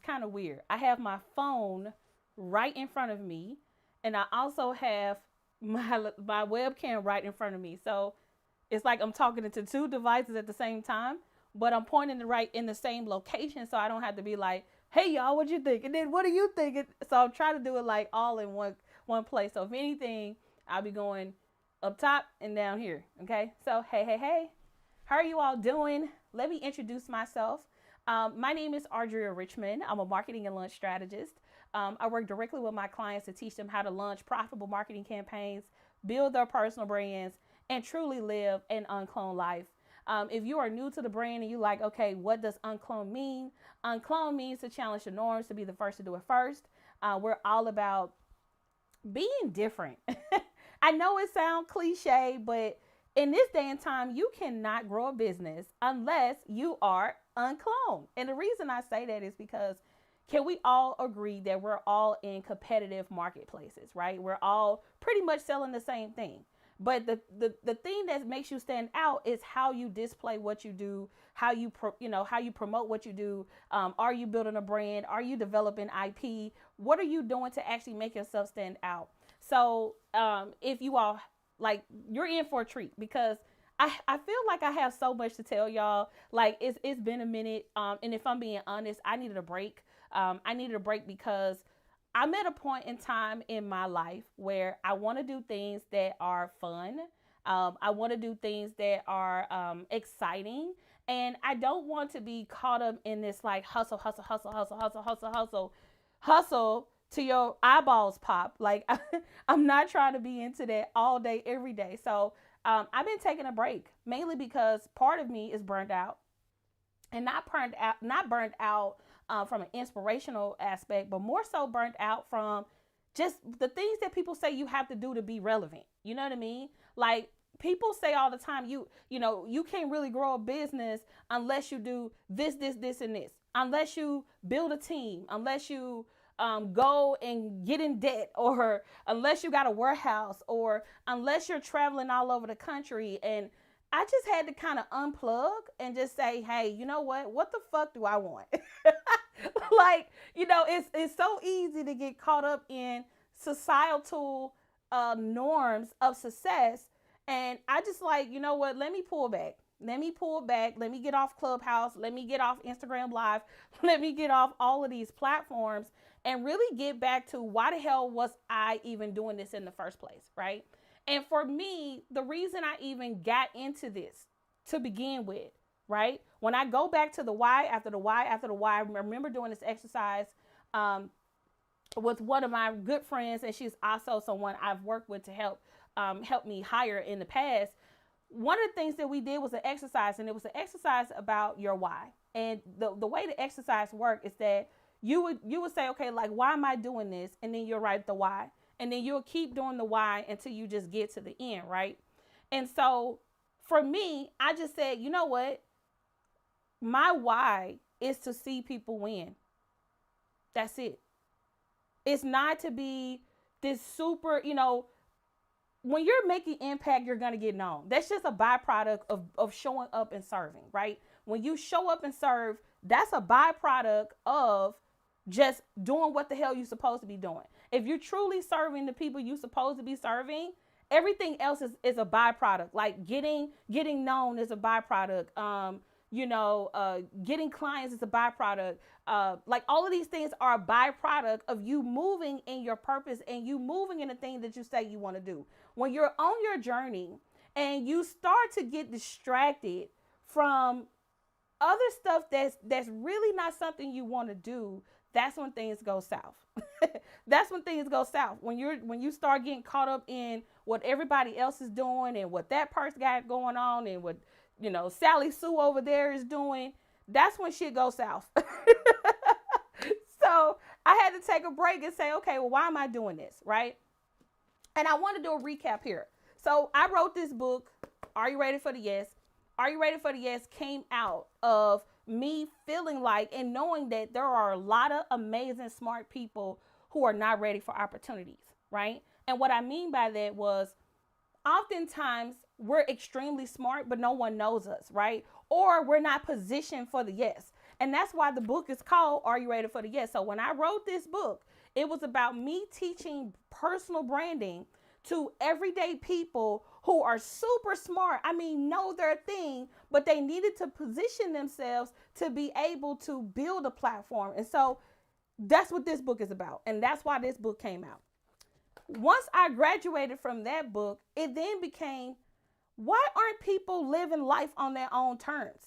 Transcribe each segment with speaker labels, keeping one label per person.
Speaker 1: kind of weird. I have my phone right in front of me, and I also have my webcam right in front of me. So it's like I'm talking into two devices at the same time, but I'm pointing the right in the same location, so I don't have to be like, "Hey y'all, what you think?" And then what do you think? So I'm trying to do it like all in one place. So if anything, I'll be going up top and down here. Okay. So hey, how are you all doing? Let me introduce myself. My name is Audria Richmond. I'm a marketing and launch strategist. I work directly with my clients to teach them how to launch profitable marketing campaigns, build their personal brands, and truly live an uncloned life. If you are new to the brand and you like, okay, what does unclone mean? Unclone means to challenge the norms, to be the first to do it first. We're all about being different. I know it sounds cliche, but in this day and time, you cannot grow a business unless you are uncloned. And the reason I say that is because can we all agree that we're all in competitive marketplaces, right? We're all pretty much selling the same thing. But the thing that makes you stand out is how you display what you do, how how you promote what you do. Are you building a brand? Are you developing IP? What are you doing to actually make yourself stand out? So if you all like, you're in for a treat because I feel like I have so much to tell y'all. Like it's been a minute, and if I'm being honest, I needed a break. I needed a break because I'm at a point in time in my life where I want to do things that are fun. I want to do things that are exciting. And I don't want to be caught up in this like hustle to your eyeballs pop. Like I'm not trying to be into that all day, every day. So I've been taking a break mainly because part of me is burned out and not burned out from an inspirational aspect, but more so burnt out from just the things that people say you have to do to be relevant. You know what I mean? Like people say all the time, you can't really grow a business unless you do this, and this. Unless you build a team, unless you go and get in debt, or unless you got a warehouse, or unless you're traveling all over the country. And I just had to kind of unplug and just say, hey, you know what? What the fuck do I want? Like, it's so easy to get caught up in societal norms of success. And I just like, you know what? Let me pull back. Let me pull back. Let me get off Clubhouse. Let me get off Instagram Live. Let me get off all of these platforms and really get back to why the hell was I even doing this in the first place, right? And for me, the reason I even got into this to begin with, right? When I go back to the why after the why after the why, I remember doing this exercise with one of my good friends, and she's also someone I've worked with to help me hire in the past. One of the things that we did was an exercise, and it was an exercise about your why. And the way the exercise worked is that you would say, okay, like, why am I doing this? And then you'll write the why. And then you'll keep doing the why until you just get to the end, right? And so for me, I just said, you know what? My why is to see people win. That's it. It's not to be this super, when you're making impact, you're going to get known. That's just a byproduct of showing up and serving, right? When you show up and serve, that's a byproduct of just doing what the hell you're supposed to be doing. If you're truly serving the people you're supposed to be serving, everything else is a byproduct. Like getting known is a byproduct. Getting clients is a byproduct. Like all of these things are a byproduct of you moving in your purpose and you moving in the thing that you say you want to do. When you're on your journey and you start to get distracted from other stuff that's really not something you want to do, that's when things go south. That's when things go south. When you start getting caught up in what everybody else is doing and what that person got going on and what Sally Sue over there is doing, that's when shit goes south. So I had to take a break and say, okay, well, why am I doing this, right? And I want to do a recap here. So I wrote this book, Are You Ready for the Yes? Are You Ready for the Yes came out of me feeling like and knowing that there are a lot of amazing, smart people who are not ready for opportunities, right? And what I mean by that was oftentimes we're extremely smart, but no one knows us, right? Or we're not positioned for the yes. And that's why the book is called Are You Ready for the Yes? So when I wrote this book, it was about me teaching personal branding to everyday people who are super smart. I mean, know their thing, but they needed to position themselves to be able to build a platform. And so that's what this book is about. And that's why this book came out. Once I graduated from that book, it then became, why aren't people living life on their own terms?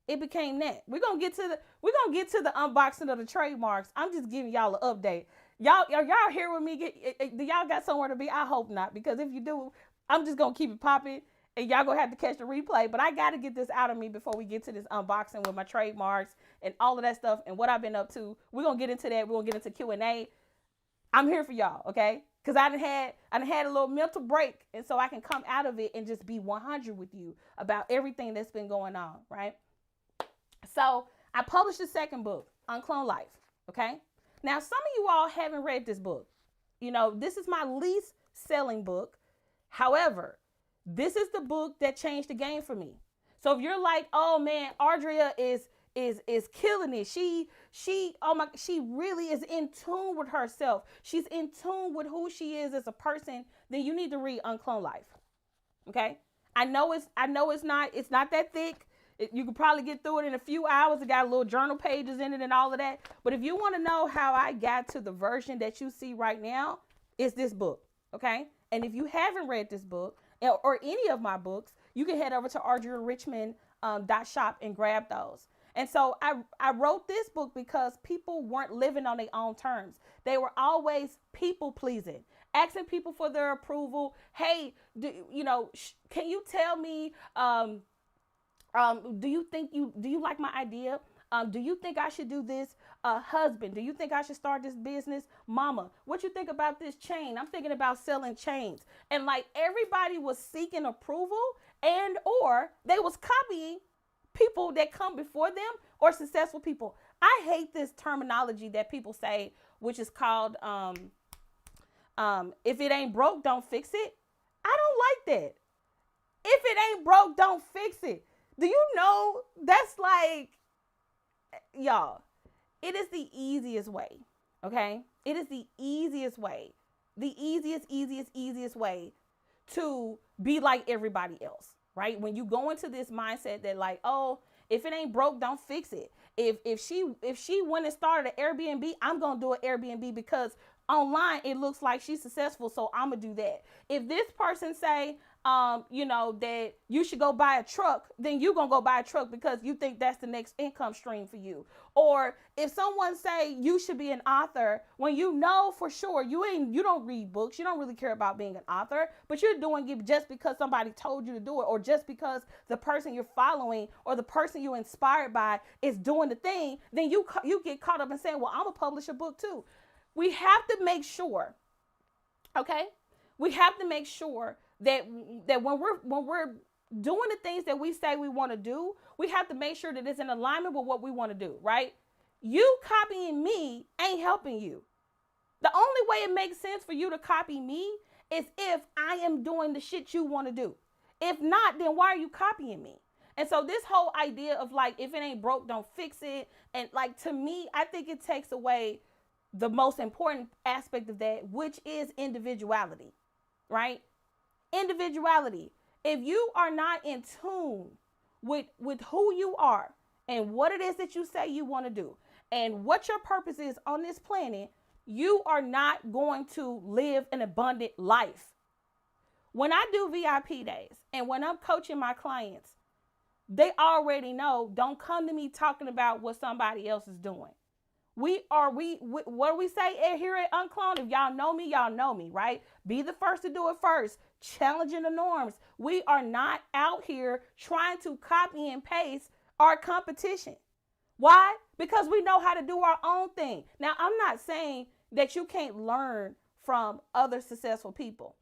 Speaker 1: It became that. We're gonna get to the unboxing of the trademarks. I'm just giving y'all an update. Y'all here with me? Do y'all got somewhere to be? I hope not, because if you do, I'm just gonna keep it popping, and y'all gonna have to catch the replay. But I gotta get this out of me before we get to this unboxing with my trademarks and all of that stuff and what I've been up to. We're gonna get into that. We're gonna get into Q&A. I'm here for y'all, okay? Because I done had a little mental break, and so I can come out of it and just be 100 with you about everything that's been going on, right? So I published the second book, UnCloned Life, okay? Now, some of you all haven't read this book. You know, this is my least selling book. However, this is the book that changed the game for me. So if you're like, oh man, Audria is killing it. She really is in tune with herself. She's in tune with who she is as a person. Then you need to read UnCloned Life. Okay? I know it's not that thick. You could probably get through it in a few hours. It got little journal pages in it and all of that. But if you want to know how I got to the version that you see right now, it's this book. Okay? And if you haven't read this book or any of my books, you can head over to Audria Richmond .shop and grab those. And so I wrote this book because people weren't living on their own terms. They were always people pleasing, asking people for their approval. Hey, can you tell me, do you like my idea? Do you think I should do this? Husband, do you think I should start this business? Mama, what you think about this chain? I'm thinking about selling chains. And like everybody was seeking approval, and or they was copying people that come before them or successful people. I hate this terminology that people say, which is called if it ain't broke, don't fix it. I don't like that. If it ain't broke, don't fix it. Do you know that's like, y'all, it is the easiest way, okay? It is the easiest way, the easiest way to be like everybody else, right? When you go into this mindset that like, oh, if it ain't broke, don't fix it. If she went and started an Airbnb, I'm going to do an Airbnb because online it looks like she's successful, so I'm going to do that. If this person say, that you should go buy a truck, then you're going to go buy a truck because you think that's the next income stream for you. Or if someone say you should be an author, when you know for sure you don't read books, you don't really care about being an author, but you're doing it just because somebody told you to do it, or just because the person you're following or the person you're inspired by is doing the thing, then you get caught up in saying, well, I'm gonna publish a book too. We have to make sure, okay? We have to make sure that when we're doing the things that we say we want to do, we have to make sure that it's in alignment with what we want to do, right? You copying me ain't helping you. The only way it makes sense for you to copy me is if I am doing the shit you want to do. If not, then why are you copying me? And so this whole idea of like, if it ain't broke, don't fix it. And like, to me, I think it takes away the most important aspect of that, which is individuality, right? Individuality. If you are not in tune with who you are and what it is that you say you want to do and what your purpose is on this planet, you are not going to live an abundant life. When I do VIP days and when I'm coaching my clients, they already know, don't come to me talking about what somebody else is doing. What do we say here at UnCloned? If y'all know me, right? Be the first to do it first. Challenging the norms. We are not out here trying to copy and paste our competition. Why? Because we know how to do our own thing. Now, I'm not saying that you can't learn from other successful people.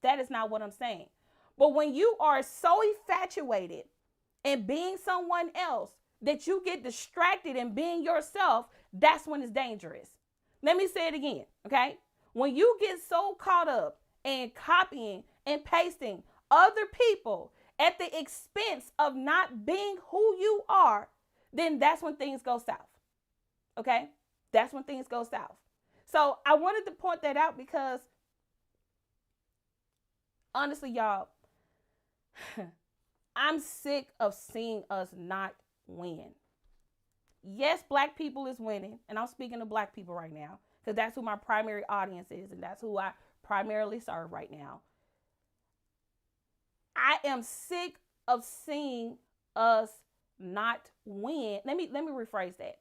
Speaker 1: That is not what I'm saying. But when you are so infatuated in being someone else that you get distracted in being yourself, that's when it's dangerous. Let me say it again, okay? When you get so caught up in copying and pasting other people at the expense of not being who you are, then that's when things go south. Okay? That's when things go south. So I wanted to point that out because honestly, y'all, I'm sick of seeing us not win. Yes, black people is winning, and I'm speaking to black people right now because that's who my primary audience is, and that's who I primarily serve right now. I am sick of seeing us not win. Let me rephrase that.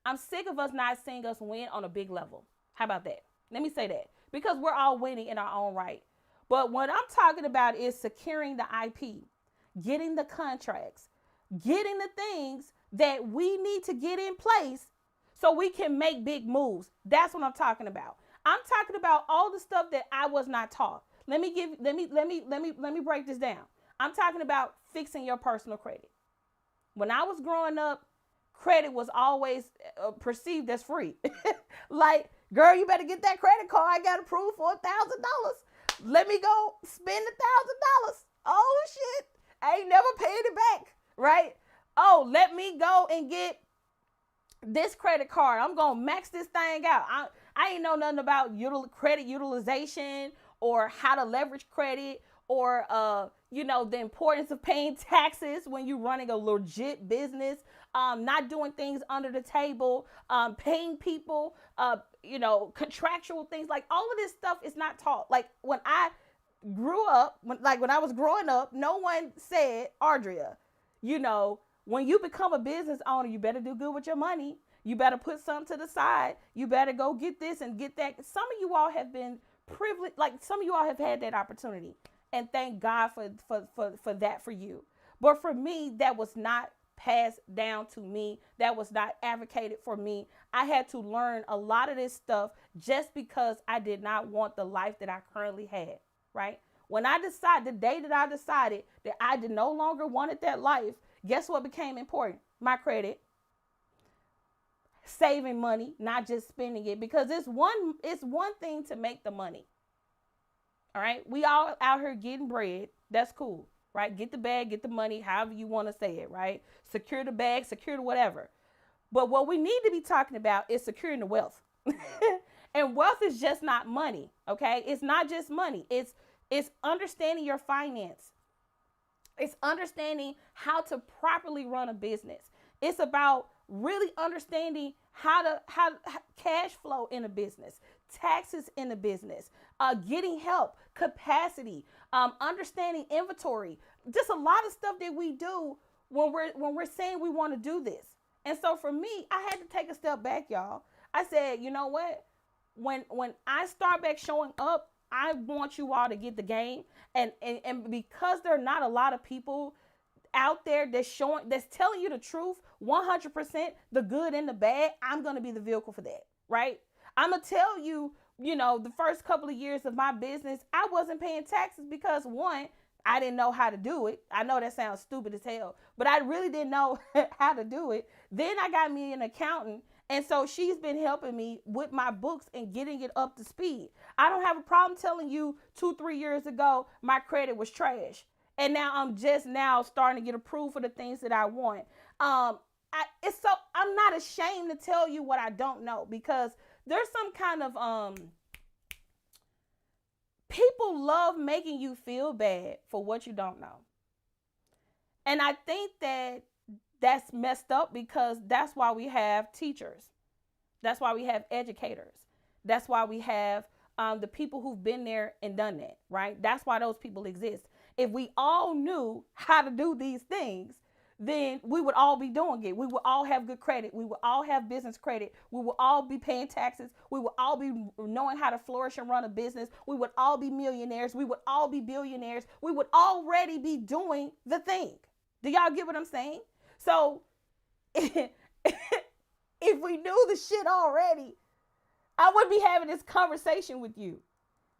Speaker 1: I'm sick of us not seeing us win on a big level. How about that? Let me say that because we're all winning in our own right. But what I'm talking about is securing the IP, getting the contracts, getting the things that we need to get in place so we can make big moves. That's what I'm talking about. I'm talking about all the stuff that I was not taught. Let me break this down. I'm talking about fixing your personal credit. When I was growing up, credit was always perceived as free. Like, girl, you better get that credit card. I got approved for $1,000. Let me go spend $1,000. Oh shit, I ain't never paid it back, right? Oh, let me go and get this credit card. I'm gonna max this thing out. I ain't know nothing about credit utilization or how to leverage credit or the importance of paying taxes when you're running a legit business, not doing things under the table, paying people, contractual things. Like all of this stuff is not taught. Like when I grew up, when I was growing up, no one said, Audria, when you become a business owner, you better do good with your money. You better put some to the side. You better go get this and get that. Some of you all have been privileged. Like some of you all have had that opportunity. And thank God for that for you. But for me, that was not passed down to me. That was not advocated for me. I had to learn a lot of this stuff just because I did not want the life that I currently had, right? When I decided, the day that I decided that I no longer wanted that life, guess what became important? My credit. Saving money, not just spending it, because it's one thing to make the money. All right, we all out here getting bread. That's cool, right? Get the bag, get the money, however you want to say it, right? Secure the bag, secure the whatever. But what we need to be talking about is securing the wealth. And wealth is just not money, okay? It's not just money. It's understanding your finance. It's understanding how to properly run a business. It's about really understanding how cash flow in a business, taxes in a business, getting help, capacity, understanding inventory. Just a lot of stuff that we do when we're saying we want to do this. And so for me, I had to take a step back, y'all. I said, you know what? When I start back showing up, I want you all to get the game. And because there are not a lot of people out there that's telling you the truth, 100%, the good and the bad, I'm going to be the vehicle for that, right? I'm going to tell you, the first couple of years of my business, I wasn't paying taxes because one, I didn't know how to do it. I know that sounds stupid as hell, but I really didn't know how to do it. Then I got me an accountant. And so she's been helping me with my books and getting it up to speed. I don't have a problem telling you 2-3 years ago, my credit was trash. And now I'm just now starting to get approved for the things that I want. I'm not ashamed to tell you what I don't know, because there's some kind of, people love making you feel bad for what you don't know. And I think that that's messed up, because that's why we have teachers. That's why we have educators. That's why we have the people who've been there and done that, right? That's why those people exist. If we all knew how to do these things, then we would all be doing it. We would all have good credit. We would all have business credit. We would all be paying taxes. We would all be knowing how to flourish and run a business. We would all be millionaires. We would all be billionaires. We would already be doing the thing. Do y'all get what I'm saying? So if we knew the shit already, I wouldn't be having this conversation with you.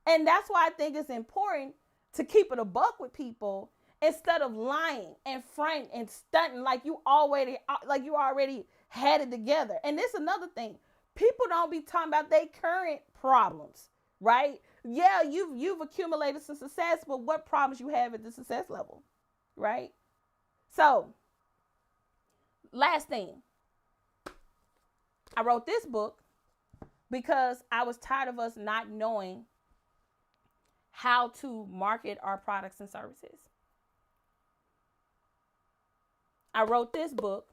Speaker 1: And that's why I think it's important to keep it a buck with people, instead of lying and fronting and stunting like you already had it together. And this is another thing. People don't be talking about their current problems, right? Yeah, you've accumulated some success, but what problems you have at the success level, right? So Last thing, I wrote this book because I was tired of us not knowing how to market our products and services. I wrote this book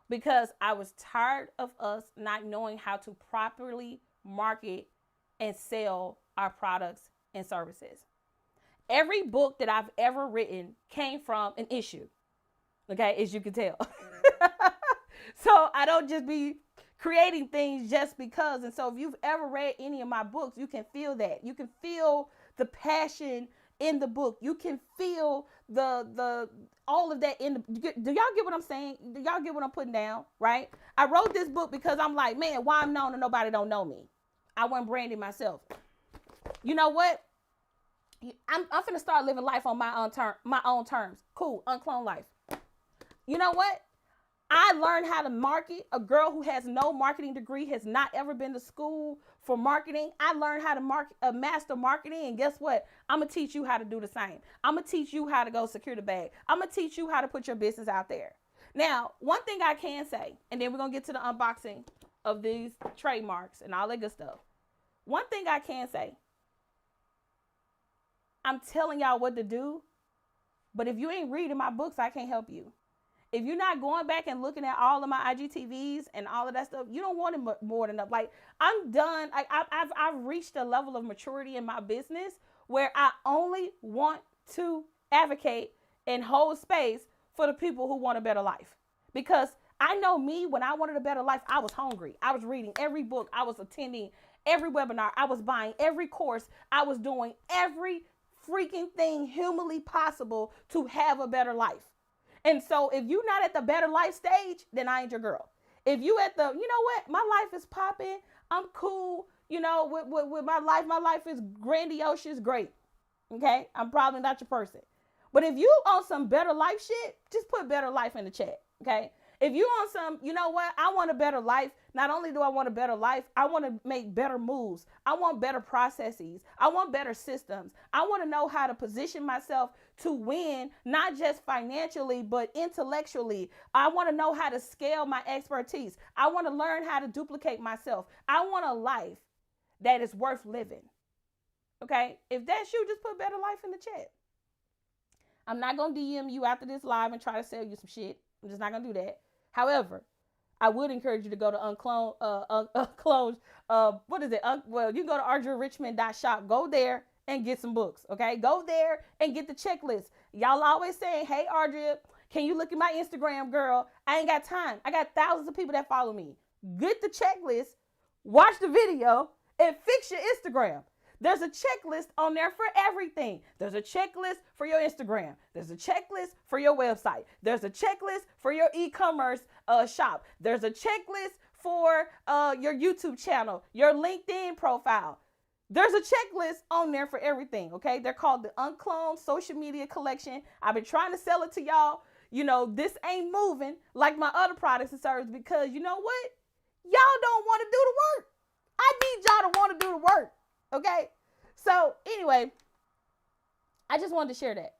Speaker 1: because I was tired of us not knowing how to properly market and sell our products and services. Every book that I've ever written came from an issue, okay, as you can tell. So I don't just be creating things just because. And so if you've ever read any of my books, you can feel that. You can feel the passion in the book. You can feel the all of that in the, do y'all get what I'm saying? Do y'all get what I'm putting down? Right? I wrote this book because I'm like, man, why I'm known and nobody don't know me? I wasn't branding myself. You know what? I'm finna start living life on my own terms. Cool, uncloned life. You know what? I learned how to market. A girl who has no marketing degree, has not ever been to school for marketing. I learned how to master marketing. And guess what? I'm going to teach you how to do the same. I'm going to teach you how to go secure the bag. I'm going to teach you how to put your business out there. Now, one thing I can say, and then we're going to get to the unboxing of these trademarks and all that good stuff. One thing I can say, I'm telling y'all what to do, but if you ain't reading my books, I can't help you. If you're not going back and looking at all of my IGTVs and all of that stuff, you don't want it more than enough. Like, I'm done. I've reached a level of maturity in my business where I only want to advocate and hold space for the people who want a better life. Because I know me, when I wanted a better life, I was hungry. I was reading every book. I was attending every webinar. I was buying every course. I was doing every freaking thing humanly possible to have a better life. And so if you're not at the better life stage, then I ain't your girl. If you at the, you know what, my life is popping, I'm cool, you know, with my life is grandiose, it's great, okay? I'm probably not your person. But if you on some better life shit, just put better life in the chat, okay? If you on some, you know what, I want a better life. Not only do I want a better life, I want to make better moves. I want better processes. I want better systems. I want to know how to position myself to win, not just financially, but intellectually. I want to know how to scale my expertise. I want to learn how to duplicate myself. I want a life that is worth living. Okay? If that's you, just put better life in the chat. I'm not going to DM you after this live and try to sell you some shit. I'm just not going to do that. However, I would encourage you to go to UnCloned, what is it? Well, you can go to AudriaRichmond.shop. Go there and get some books, okay? Go there and get the checklist. Y'all always saying, hey, Audria, can you look at my Instagram, girl? I ain't got time. I got thousands of people that follow me. Get the checklist, watch the video, and fix your Instagram. There's a checklist on there for everything. There's a checklist for your Instagram. There's a checklist for your website. There's a checklist for your e-commerce shop. There's a checklist for your YouTube channel, your LinkedIn profile. There's a checklist on there for everything, okay? They're called the UnCloned Social Media Collection. I've been trying to sell it to y'all. You know, this ain't moving like my other products and services because you know what? Y'all don't want to do the work. I need y'all to want to do the work. Okay, so anyway, I just wanted to share that.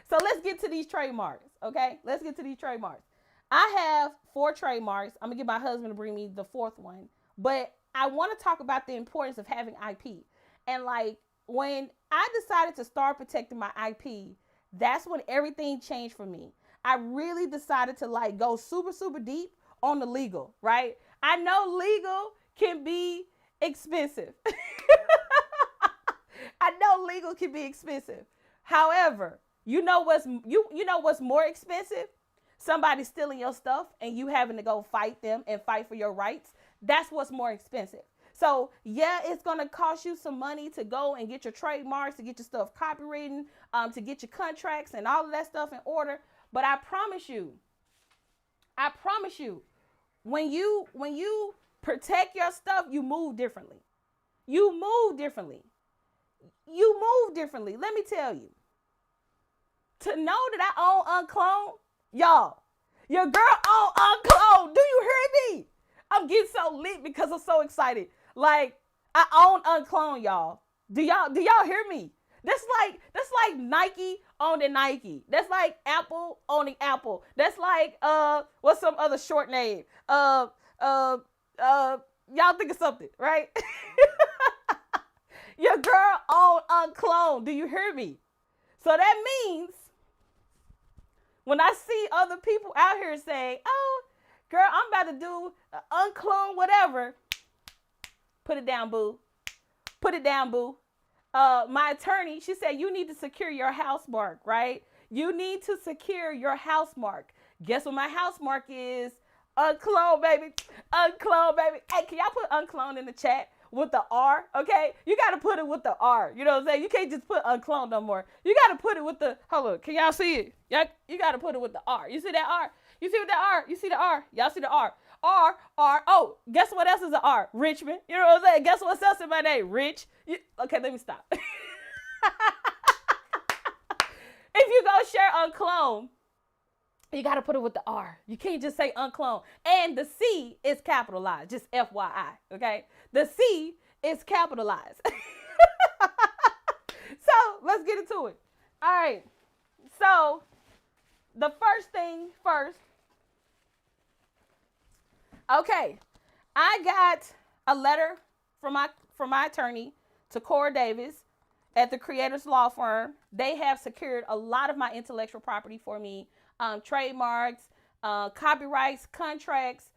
Speaker 1: So let's get to these trademarks, okay? Let's get to these trademarks. I have 4 trademarks. I'm going to get my husband to bring me the 4th one. But I want to talk about the importance of having IP. And like when I decided to start protecting my IP, that's when everything changed for me. I really decided to like go super, super deep on the legal, right? I know legal can be expensive. I know legal can be expensive. However, you know what's more expensive? Somebody stealing your stuff and you having to go fight them and fight for your rights. That's what's more expensive. So yeah, it's going to cost you some money to go and get your trademarks, to get your stuff copywritten, to get your contracts and all of that stuff in order. But I promise you, when you protect your stuff, you move differently. You move differently. Let me tell you. To know that I own UnCloned, y'all, your girl own UnCloned. Do you hear me? I'm getting so lit because I'm so excited. Like, I own UnCloned, y'all. Do y'all hear me? That's like Nike owning Nike. That's like Apple owning Apple. That's like what's some other short name? Y'all think of something, right? Your girl own UnCloned. Do you hear me? So that means when I see other people out here saying, "Oh, girl, I'm about to do UnCloned whatever," put it down, boo. Put it down, boo. My attorney, she said, you need to secure your house mark, right? You need to secure your house mark. Guess what my house mark is? UnCloned, baby. UnCloned, baby. Hey, can y'all put UnCloned in the chat with the R? Okay, you got to put it with the R. You know what I'm saying? You can't just put UnCloned no more. You got to put it with the, hold on, can y'all see it? You got to put it with the R. You see that R? You see what that R? You see the R? Y'all see the R? R. Oh, guess what else is an R? Richmond. You know what I'm saying? Guess what else in my name? Rich. Okay, let me stop. If you go share UnCloned, you got to put it with the R. You can't just say UnCloned. And the C is capitalized, just FYI, okay? The C is capitalized. So let's get into it. All right. So the first thing first. Okay. I got a letter from my attorney to Cora Davis at the Creators Law Firm. They have secured a lot of my intellectual property for me. Trademarks, copyrights, contracts,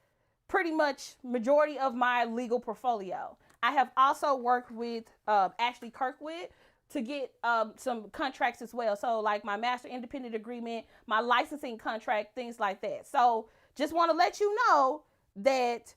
Speaker 1: pretty much majority of my legal portfolio. I have also worked with Ashley Kirkwood to get some contracts as well. So like my master independent agreement, my licensing contract, things like that. So just want to let you know that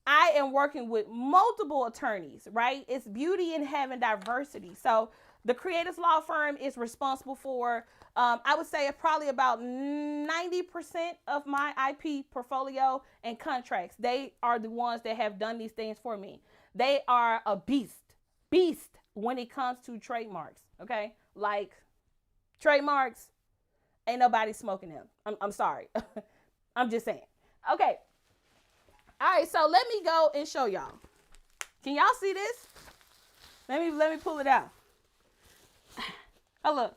Speaker 1: I am working with multiple attorneys, right? It's beauty in having diversity. So the Creators Law Firm is responsible for, I would say probably about 90% of my IP portfolio and contracts. They are the ones that have done these things for me. They are a beast when it comes to trademarks, okay? Like trademarks, ain't nobody smoking them. I'm sorry. I'm just saying. Okay. All right, so let me go and show y'all. Can y'all see this? Let me pull it out. Oh, look.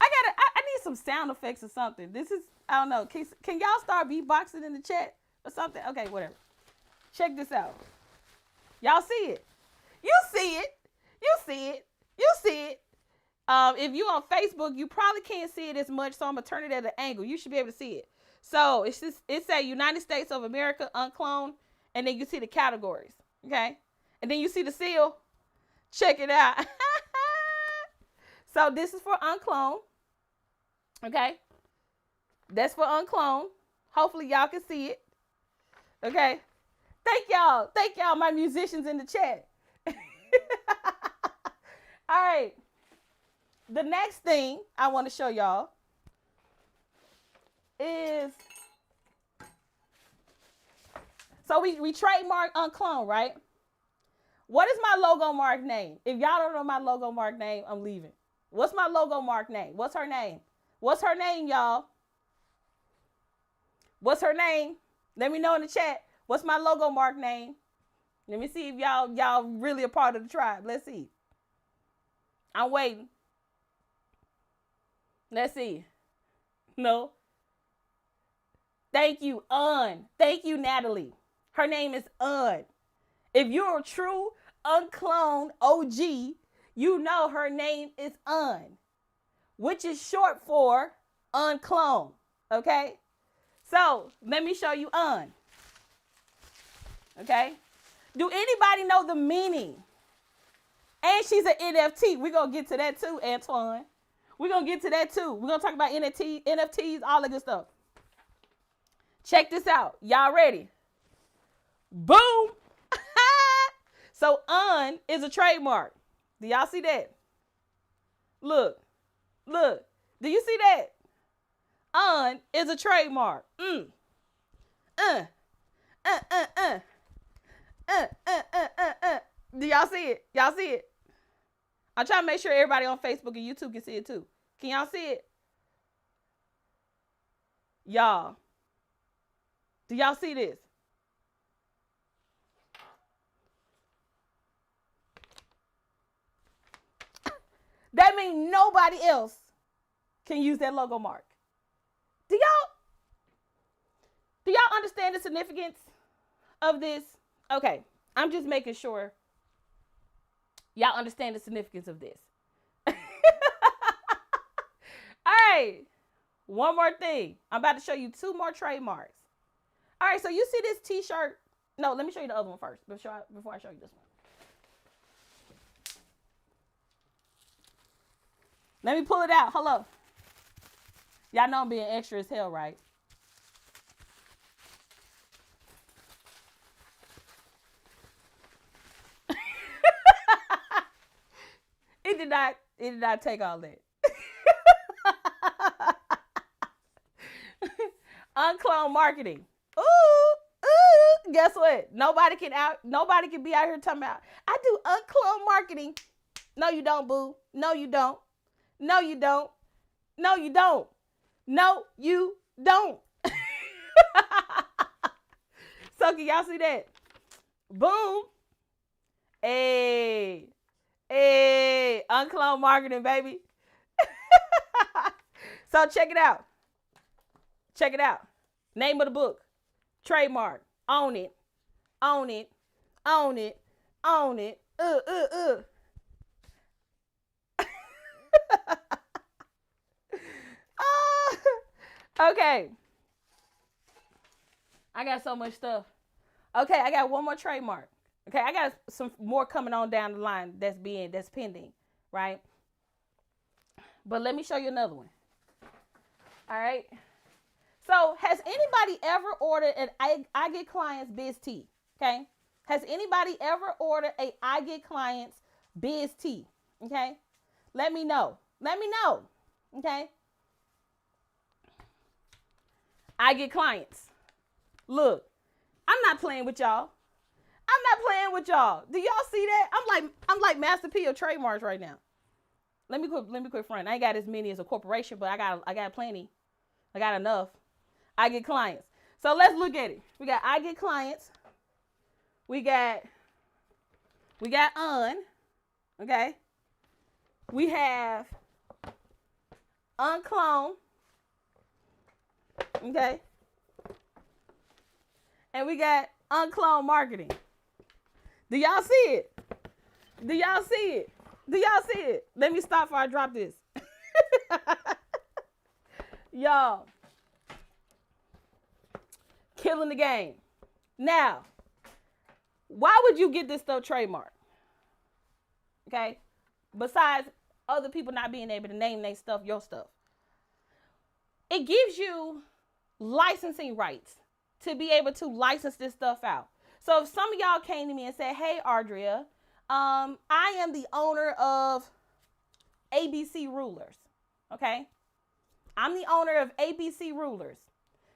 Speaker 1: I need some sound effects or something. This is, I don't know. Can y'all start beatboxing in the chat or something? Okay, whatever. Check this out. Y'all see it? You see it. You see it. You see it. If you on Facebook, you probably can't see it as much, so I'm going to turn it at an angle. You should be able to see it. So it's a United States of America, UnCloned, and then you see the categories, okay? And then you see the seal. Check it out. So this is for UnCloned, okay? That's for UnCloned. Hopefully y'all can see it, okay? Thank y'all, my musicians in the chat. All right. The next thing I want to show y'all is, so we trademark UnCloned, right? What is my logo mark name? If y'all don't know my logo mark name, I'm leaving. What's my logo mark name? What's her name? What's her name, y'all? What's her name? Let me know in the chat. What's my logo mark name? Let me see if y'all really a part of the tribe. Let's see. I'm waiting. Let's see. No. Thank you, Thank you, Natalie. Her name is If you're a true UnCloned OG, you know her name is which is short for UnCloned. Okay? So let me show you Okay? Do anybody know the meaning? And she's an NFT. We're going to get to that too, Antoine. We're going to get to that too. We're going to talk about NFTs, all that good stuff. Check this out. Y'all ready? Boom. So is a trademark. Do y'all see that? Look. Do you see that? Is a trademark. Do y'all see it? Y'all see it? I'm trying to make sure everybody on Facebook and YouTube can see it too. Can y'all see it? Y'all. Do y'all see this? That means nobody else can use that logo mark. Do y'all understand the significance of this? Okay, I'm just making sure y'all understand the significance of this. All right, one more thing. I'm about to show you 2 more trademarks. All right, so you see this t-shirt. No, let me show you the other one first before I show you this one. Let me pull it out. Hello. Y'all know I'm being extra as hell, right? It did not take all that. UnCloned marketing. Ooh, guess what? Nobody can be out here talking about, I do UnCloned marketing. No, you don't, boo. No, you don't. No, you don't. No, you don't. No, you don't. So can y'all see that? Boom. Hey, UnCloned marketing, baby. So check it out. Check it out. Name of the book. Trademark. Own it. Own it. Own it. Own it. Okay. I got so much stuff. Okay, I got one more trademark. Okay, I got some more coming on down the line that's pending, right? But let me show you another one. All right. So has anybody ever ordered an I Get Clients Biz Tee? Okay. Has anybody ever ordered a I Get Clients Biz Tee? Okay. Let me know. Let me know. Okay. I Get Clients. Look, I'm not playing with y'all. I'm not playing with y'all. Do y'all see that? I'm like Master P of trademarks right now. Let me quit front. I ain't got as many as a corporation, but I got plenty. I got enough. I Get Clients. So let's look at it. We got I Get Clients. We got okay. We have UnCloned, okay. And we got UnCloned marketing. Do y'all see it? Do y'all see it? Do y'all see it? Let me stop before I drop this. Y'all, killing the game. Now, why would you get this stuff trademarked? Okay? Besides other people not being able to name their stuff, your stuff. It gives you licensing rights to be able to license this stuff out. So if some of y'all came to me and said, hey, Audria, I am the owner of ABC Rulers. Okay? I'm the owner of ABC Rulers.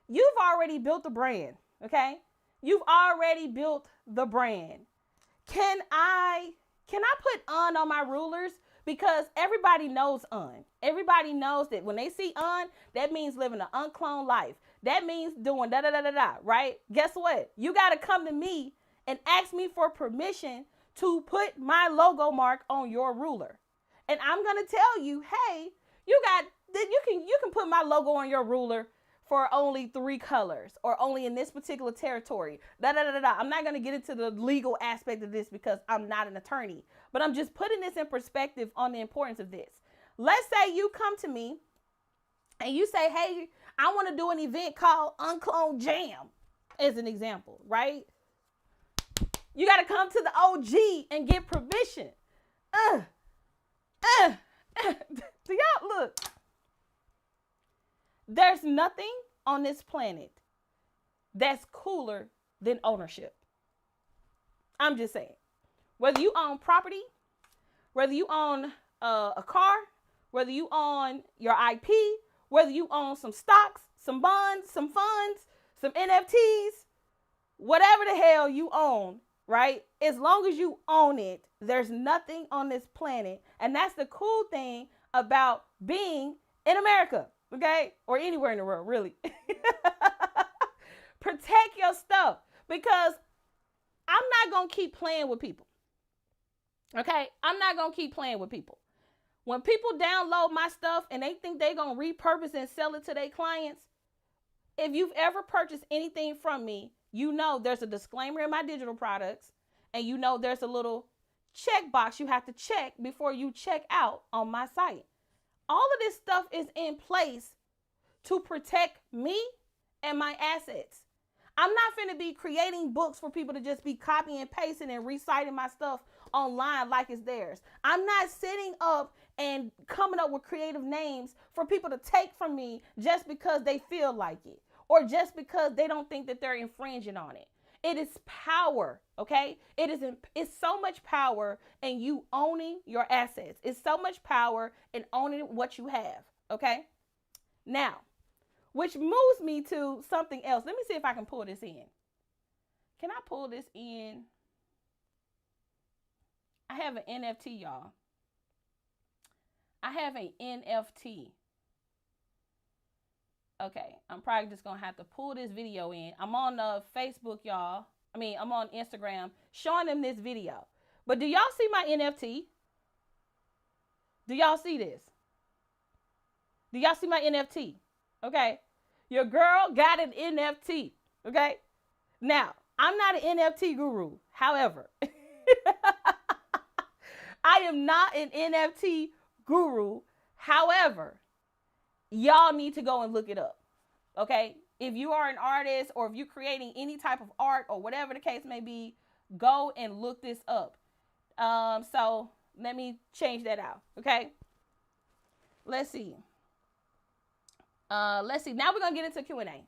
Speaker 1: You've already built the brand. Okay? You've already built the brand. Can I put on my rulers? Because everybody knows Everybody knows that when they see that means living an uncloned life. That means doing da-da-da-da-da, right? Guess what? You got to come to me and ask me for permission to put my logo mark on your ruler. And I'm going to tell you, hey, you can put my logo on your ruler for only 3 colors or only in this particular territory. Da-da-da-da-da. I'm not going to get into the legal aspect of this because I'm not an attorney, but I'm just putting this in perspective on the importance of this. Let's say you come to me and you say, hey, I want to do an event called UnCloned Jam as an example, right? You got to come to the OG and get permission. Do y'all look? There's nothing on this planet that's cooler than ownership. I'm just saying. Whether you own property, whether you own a car, whether you own your IP, whether you own some stocks, some bonds, some funds, some NFTs, whatever the hell you own, right? As long as you own it, there's nothing on this planet. And that's the cool thing about being in America, okay? Or anywhere in the world, really. Protect your stuff because I'm not going to keep playing with people. Okay? I'm not going to keep playing with people. When people download my stuff and they think they're going to repurpose and sell it to their clients, if you've ever purchased anything from me, you know there's a disclaimer in my digital products, and you know there's a little checkbox you have to check before you check out on my site. All of this stuff is in place to protect me and my assets. I'm not finna be creating books for people to just be copying and pasting and reciting my stuff online like it's theirs. I'm not sitting up and coming up with creative names for people to take from me just because they feel like it, or just because they don't think that they're infringing on it. It is power, okay? It's so much power in you owning your assets. It's so much power in owning what you have, okay? Now, which moves me to something else. Let me see if I can pull this in. Can I pull this in? I have an NFT, y'all. I have an NFT. Okay, I'm probably just going to have to pull this video in. I'm on Facebook, y'all. I'm on Instagram showing them this video. But do y'all see my NFT? Do y'all see this? Do y'all see my NFT? Okay. Your girl got an NFT. Okay. Now, I'm not an NFT guru. However, I am not an NFT guru. However, y'all need to go and look it up. Okay. If you are an artist, or if you're creating any type of art, or whatever the case may be, go and look this up. So let me change that out. Okay. Let's see. Now we're gonna get into Q&A.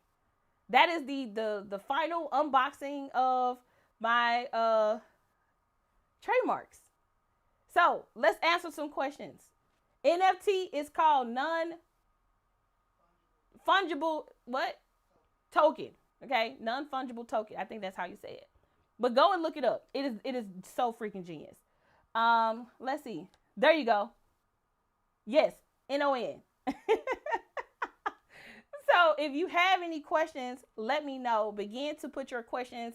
Speaker 1: That is the final unboxing of my trademarks. So let's answer some questions. NFT is called non-fungible token. Okay, non-fungible token. I think that's how you say it. But go and look it up. It is so freaking genius. Let's see. There you go. Yes, NON. So if you have any questions, let me know. Begin to put your questions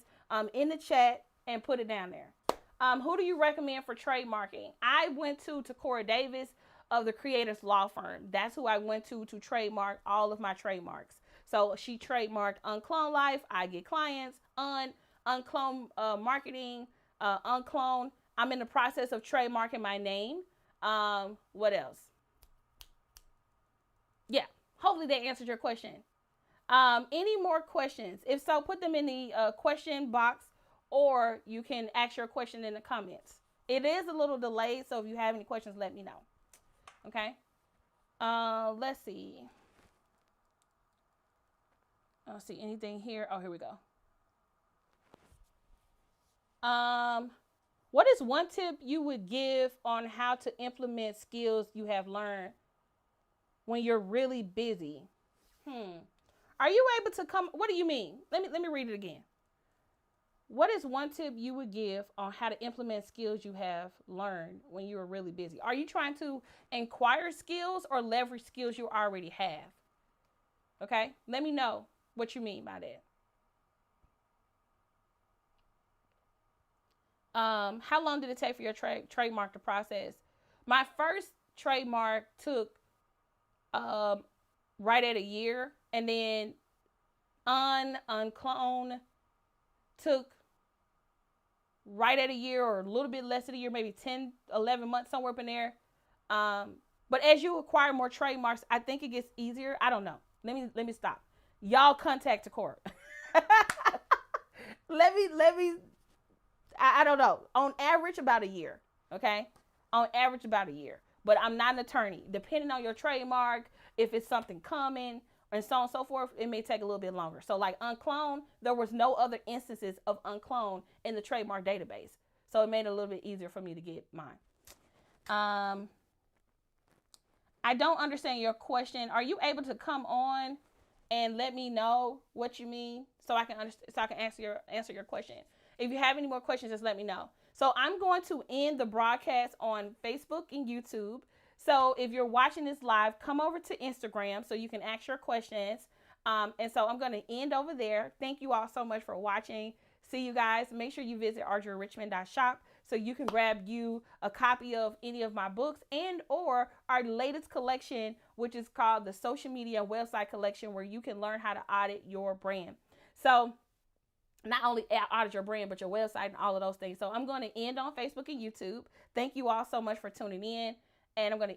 Speaker 1: in the chat and put it down there. Who do you recommend for trademarking? I went to Cora Davis of the Creators Law Firm. That's who I went to trademark all of my trademarks. So she trademarked UnCloned Life. I get clients. UnCloned Marketing. UnCloned. I'm in the process of trademarking my name. What else? Yeah. Hopefully that answered your question. Any more questions? If so, put them in the question box, or you can ask your question in the comments. It is a little delayed, so if you have any questions, let me know. Okay. Let's see. I don't see anything here. Oh, here we go. What is one tip you would give on how to implement skills you have learned when you're really busy? Are you able to come? What do you mean? Let me read it again. What is one tip you would give on how to implement skills you have learned when you are really busy? Are you trying to acquire skills or leverage skills you already have? Okay, let me know what you mean by that. How long did it take for your trademark to process? My first trademark took right at a year, and then UnCloned took right at a year, or a little bit less than a year, maybe 10, 11 months, somewhere up in there. But as you acquire more trademarks, I think it gets easier. I don't know. Let me stop. Y'all contact the court. let me. I don't know. On average, about a year. Okay. On average, about a year. But I'm not an attorney. Depending on your trademark, if it's something common, and so on and so forth, it may take a little bit longer. So like UnCloned, there was no other instances of UnCloned in the trademark database. So it made it a little bit easier for me to get mine. I don't understand your question. Are you able to come on and let me know what you mean so I can understand, so I can answer your question? If you have any more questions, just let me know. So I'm going to end the broadcast on Facebook and YouTube. So if you're watching this live, come over to Instagram so you can ask your questions. And so I'm going to end over there. Thank you all so much for watching. See you guys. Make sure you visit audriarichmond.shop so you can grab you a copy of any of my books and or our latest collection, which is called the Social Media Website Collection, where you can learn how to audit your brand. So not only audit your brand, but your website and all of those things. So I'm going to end on Facebook and YouTube. Thank you all so much for tuning in. And I'm going to